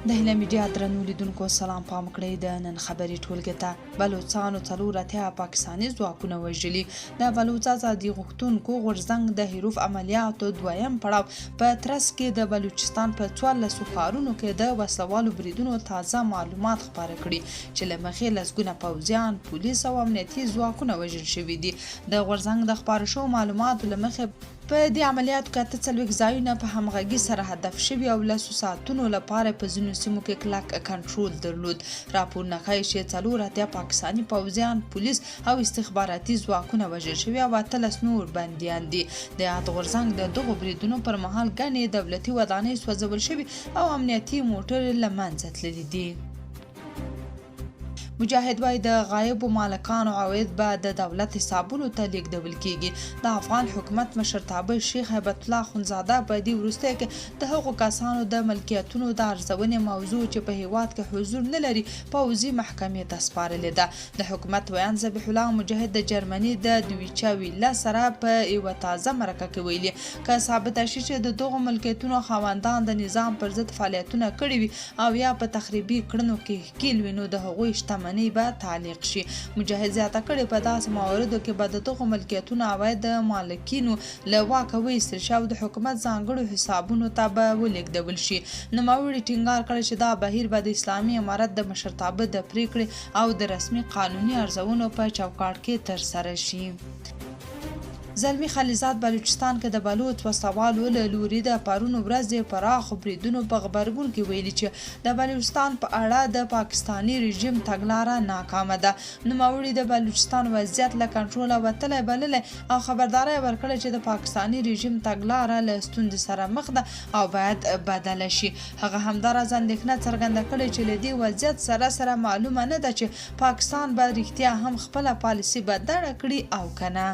د هیله میډیا درنو لیدونکو سلام پام کړئ د نن خبري ټولګې ته بلوچستان 4 پاکستاني ځواکونه وژلي د بلوچ ازادي غوښتونکو غورځنګ د حروف عملیاتو دویم پړاو په ترڅ کې د بلوچستان په 14 ښارونو کې د وسلوالو بریدونو تازه معلومات خپاره کړي چې له مخې لسګونه پوځیان پولیس او امنیتي ځواکونه وژل شوي دي د غورځنګ د خپاره شوو معلوماتو له مخې په دې عملیاتو کې 40 ځایونه په همغږي سره هدف شوي او لسو ساعتونو لپاره په ځینو سیمو کې کلک کنټرول درلود. راپورونه ښایي چې 4 پاکستاني پوځیان پولیس او استخباراتي ځواکونه وژل شوي او 18 نور بندیان دي. د یاد غورځنګ د دغو بریدونو پر مهال ګڼې دولتي ودانۍ سوځول شوي او امنیتي موټر له منځه تللي دي. مجاهد وایي د غایبو مالکانو عواید به د دولت حسابونو ته لیږدول کیږي. د افغان حکومت مشرتابه شیخ هیبت الله اخندزاده په دې وروستیو کې د هغو کسانو د ملکیتونو د ارزونې موضوع چې په هیواد کې حضور نه لري پوځي محکمې ته سپارلې ده. د حکومت ویان ذبیح الله مجاهد د جرمني د دویچا ویلا سره په یوه تازه مرکه کې ویلي که ثابته شي چې د دغو ملکیتونو خاوندان د نظام پر ضد فعالیتونه کړي وي او یا په تخریبي کړنو کې ښکیل وي نو د هغوی شتمنۍ به تعلیق شي. مجاهد زیاته کړې په داسې مواردو کې به د دغو ملکیتونو عواید د مالکینو له واکه وایستل شي او د حکومت ځانګړو حسابونو ته به ولېږدول شي. نوموړي ټینګار کړی چې دا بهیر به د اسلامي امارت د مشرتابه د پریکړې او د رسمي قانوني ارزونو په چوکاټ کې ترسره شي. زلمی خلیزاد بلوچستان کې د بلوچ وسلوالو له لوري د پرون ورځ پراخو بریدونو په غبرګون کې ویلي چې د بلوچستان په اړه د پاکستاني رژیم تګلاره ناکامه ده. نوموړي د بلوچستان وضعیت له کنټروله وتلی بللی او خبرداری ورکړی چې د پاکستاني رژیم تګلاره له ستونزې سره مخ ده او باید بدله شي. هغه همداراز اندېښنه څرګنده کړې چې له دې وضعیت سره معلومه نه ده چې پاکستان به رښتیا هم خپله پالیسي بدله کړي او که نه.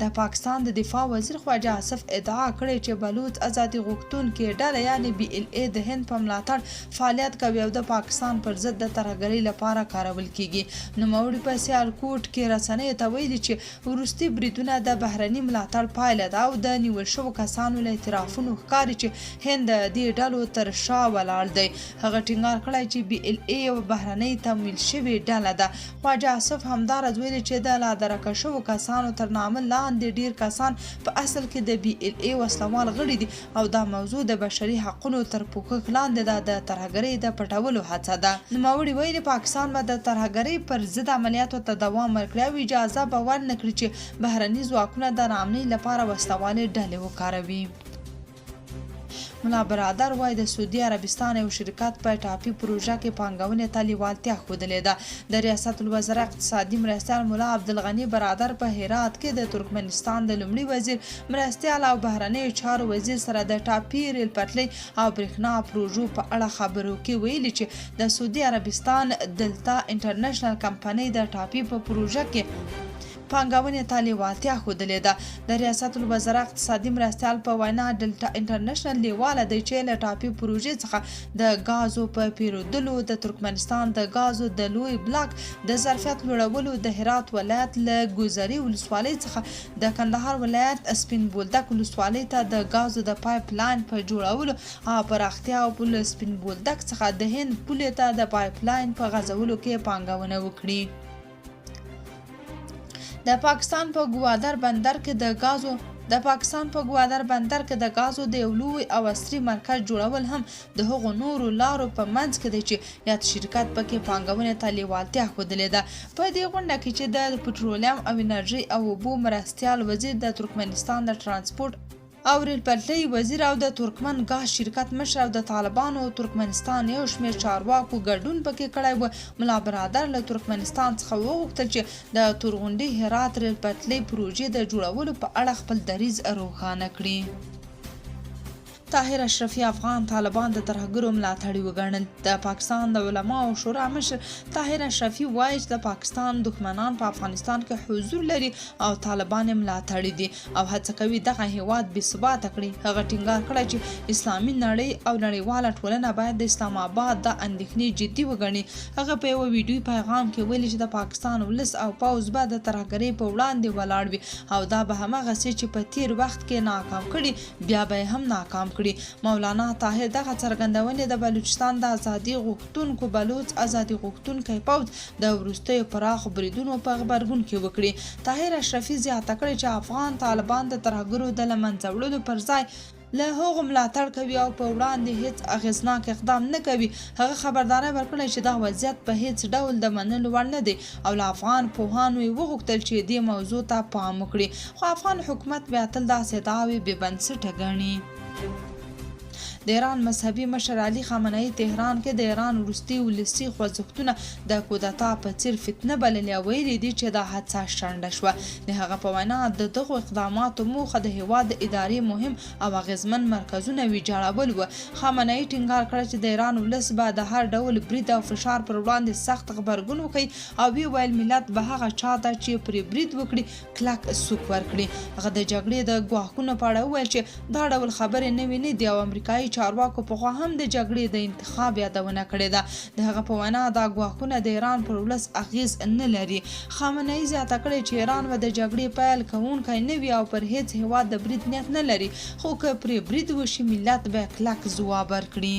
د پاکستان د دفاع وزیر خواجه آصف ادعا کړې چې بلوچ ازادي غوښتونکې ډله یعنی BLA د هند په ملاتړ فعالیت کوي او د پاکستان پر ضد د ترهګرۍ لپاره کارول کیږي. نوموړي په سیالکوټ کې رسنیو ته ویلي چې وروستي بریدونه د بهرني ملاتړ پایله ده او د نیول شوو کسانو له اعترافونو ښکاري چې هند د دې ډلو تر شا ولاړ دی. هغه ټینګار کړی چې BLA یوه بهرنۍ تمویل شوې ډله ده. خواجه آصف همداراز ویلي چې د لادرکه شوو کسانو تر نامه لاندې ډیر کسان په اصل کې د BLA وسلوال غړي دي او دا موضوع د بشري حقونو تر پوښښ لاندې د ترهګرۍ د پټولو هڅه ده. نوموړي ویلي پاکستان به د ترهګرۍ پر ضد عملیاتو ته دوام ورکړي او اجازه به ورنکړي چې بهرني ځواکونه د ناامنۍ لپاره وسلوالې ډلې وکاروي. ملا برادر وایي د سعودي عربستان یو شرکت په ټاپي پروژه کې پانګونې ته لیوالتیا ښودلې ده. د ریاست الوزرا اقتصادي مرستیال ملا عبدالغني برادر په هرات کې د ترکمنستان د لومړي وزیر مرستیال او بهرنیو چارو وزیر سره د ټاپي ریل پټلۍ او برېښنا پروژو په اړه خبرو کې ویلي چې د سعودي عربستان دلتا انټرنیشنل کمپنۍ د ټاپي په پروژه کې پانګونې ته لیوالتیا ښودلې ده. د ریاست الوزرا اقتصادي مرستیال په وینا ډلټا انټرنیشنل لیواله دی چې له ټاپي پروژې څخه د غازو په پیرودلو د ترکمنستان د غازو د لوی بلاک د ظرفیت لوړولو د هرات ولایت له ګوزري ولسوالۍ څخه د کندهار ولایت سپین بولدک ولسوالۍ ته د غازو د پایپ لاین په جوړولو او پراختیا او په سپین بولدک څخه د هند پولې ته د پایپ لاین په غځولو کې پانګونه وکړي. د پاکستان په ګوادر بندر کې د غازو د یو لوی او عصري مرکز جوړول هم د هغو نورو لارو په منځ کې دی چې یاد شرکت پکې پانګونې ته لیوالتیا ښودلې ده. په دې غونډه کې چې د پټرولیم او انرژي او اوبو مرستیال وزیر د ترکمنستان د ترانسپورت او ریل پټلۍ وزیر او د ترکمن غاز شرکت مشر او د طالبانو ترکمنستان یو شمېر چارواکو ګډون پکې کړی و. ملا برادر له ترکمنستان څخه وغوښتل چې د تورغونډي هرات ریل پټلۍ پروژې د جوړولو په اړه خپل دریځ روښانه کړي. طاهر اشرفي افغان طالبان د ترهګرو ملاتړي وګڼل. د پاکستان د علماو شورا مشر طاهر اشرفي وایي چې د پاکستان دښمنان په افغانستان کې حضور لري او طالبان ملاتړي دي او هڅه کوي دغه هیواد بې ثباته کړي. هغه ټینګار کړی چې اسلامي نړۍ او نړیواله ټولنه باید د اسلام آباد د اندېښنې جدي وګڼي. هغه په یوه ویډیوي پیغام کې ویلي چې د پاکستان ولس او پوځ به د ترهګرۍ په وړاندې ولاړ وي او دا به همغسې چې په تیر وخت کې ناکام کړي بیا به یې هم ناکام کړي. وکړي. مولانا طاهر دغه څرګندونې د بلوچستان د ازادي غوښتونکو بلوچ ازادي غوښتونکی پوځ د وروستیو پراخو بریدونو په غبرګون کې وکړي. طاهر اشرفي زیاته کړې چې افغان طالبان د ترهګرو د له منځه وړلو پر ځای له هغو ملاتړ کوي او په وړاندې هیڅ اغیزناک اقدام نه کوي. هغه خبرداری ورکړی چې دا وضعیت په هیڅ ډول د منلو وړ نه دی او له افغان پوهانو یې وغوښتل چې دې موضوع ته پام وکړي. خو افغان حکومت بیا تل داسې ادعاوې بې بنسټه ګڼي. د ایران مذهبي مشر علي خامنه‌ای تهران کې د ایران وروستي ولسي خوځښتونه د کودتا په څیر فتنه بللې او ویلي دي چې دا حادثه شنډه شوه. د هغه په وینا د دغو اقداماتو موخه د هیواد د ادارې مهم او اغیزمن مرکزونه ویجاړول و. خامنه‌ای ټینګار کړی چې د ایران ولس به د هر ډول برید او فشار پر وړاندې سخت غبرګون وکړي او وی ویل ملت به هغه چاته چې پرې برید وکړي کلک سوک ورکړي. هغه د جګړې د ګواښونو په اړه وویل چې دا ډول خبرې نوې نه دي او امریکایي چارواکو پخوا هم د جګړې د انتخاب یادونه کړې ده. د هغه په وینا دا ګواښونه د ایران پر ولس اغیز نه لري. خامنه‌ای زیاته کړې چې ایران به د جګړې پیل کوونکی نه وي او پر هیڅ هیواد د برید نیت نه لري، خو که پرې برید وشي ملت به کلک ځواب ورکړي.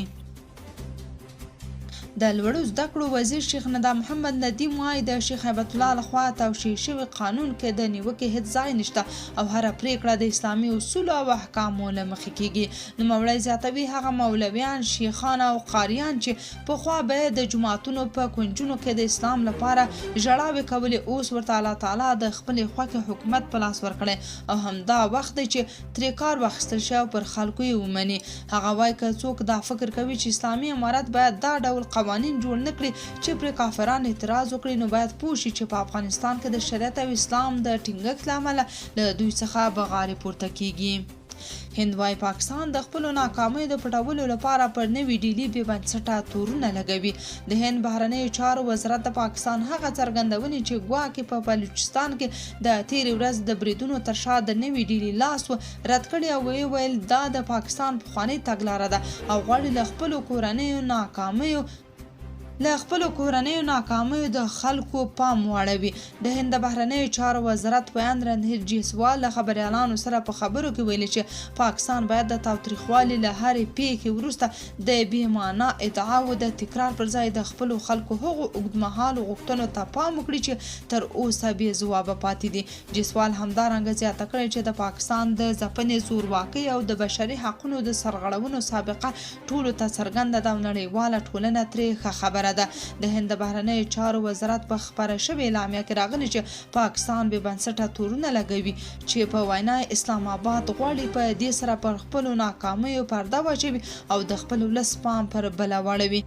د لوړو زده کړو وزیر شیخ ندا محمد ندیم وایي د شیخ هیبت الله لخوا توشیح شوي قانون کې د نیوکې هیڅ ځای نشته او هره پریکړه د اسلامي اصولو او احکامو له مخې کیږي. نوموړی زیاتوي هغه مولویان، شیخان او قاریان چې پخوا به د جوماتونو په کونجونو کې د اسلام لپاره ژړاوې کولې، اوس ورته الله تعالی د خپلې خوښې حکومت په لاس ورکړی او همدا وخت دی چې ترې کار واخیستل شي او پر خلکو یې ومني. هغه وایي که څوک دا فکر کوي چې اسلامي امارت باید دا ډول قوانین جوړ نکړي چې پر کافرانو اعتراض وکړي، نو باید پوه شي چې په افغانستان کې د شریعت او اسلام د ټینګښت له امله له دوی څخه بغارې پورته کیږي. هند وايي پاکستان د خپلو ناکامیو د پټولو لپاره پر نوې ډیلي بې بنسټه تورونه لګوي. د هند بهرنیو چارو وزارت د پاکستان هغه څرګندونې چې ګواکې په بلوچستان کې د تېرې ورځ د بریدونو تر شا د نوې ډیلي لاس و رد کړي او ویل دا د پاکستان پخوانۍ تګلاره ده او غواړي له خپلو کورنیو ناکامیو د خلکو پام واړوي. د هند بهرنیو چارو وزارت بیان رنهیر جیسوال له خبریالانو سره په خبرو کې ویلي چې پاکستان باید د تاوتریخوالي له هرې پیښې وروسته د بې معنا ادعاو د تکرار پر ځای د خپلو خلکو هغو اوږدمهالو غوښتنو ته پام وکړي چې تر اوسه بې ځوابه پاتې دي. جیسوال همدارنګه زیاته کړې چې د پاکستان د ځپنې، زورواکۍ او د بشري حقونو د سرغړونو سابقه ټولو ته څرګنده ده او نړیواله ټولنه ترې ښه خبره ده. د هند بهرنیو چارو وزارت په خبره شوې اعلامیه کې راغلي چې پاکستان بې بنسټه تورونه لګوي چې په وینا اسلام آباد غواړي په دې سره پر خپلو ناکامیو پرده واچوي او د خپل ولس پام پر بله واړوي.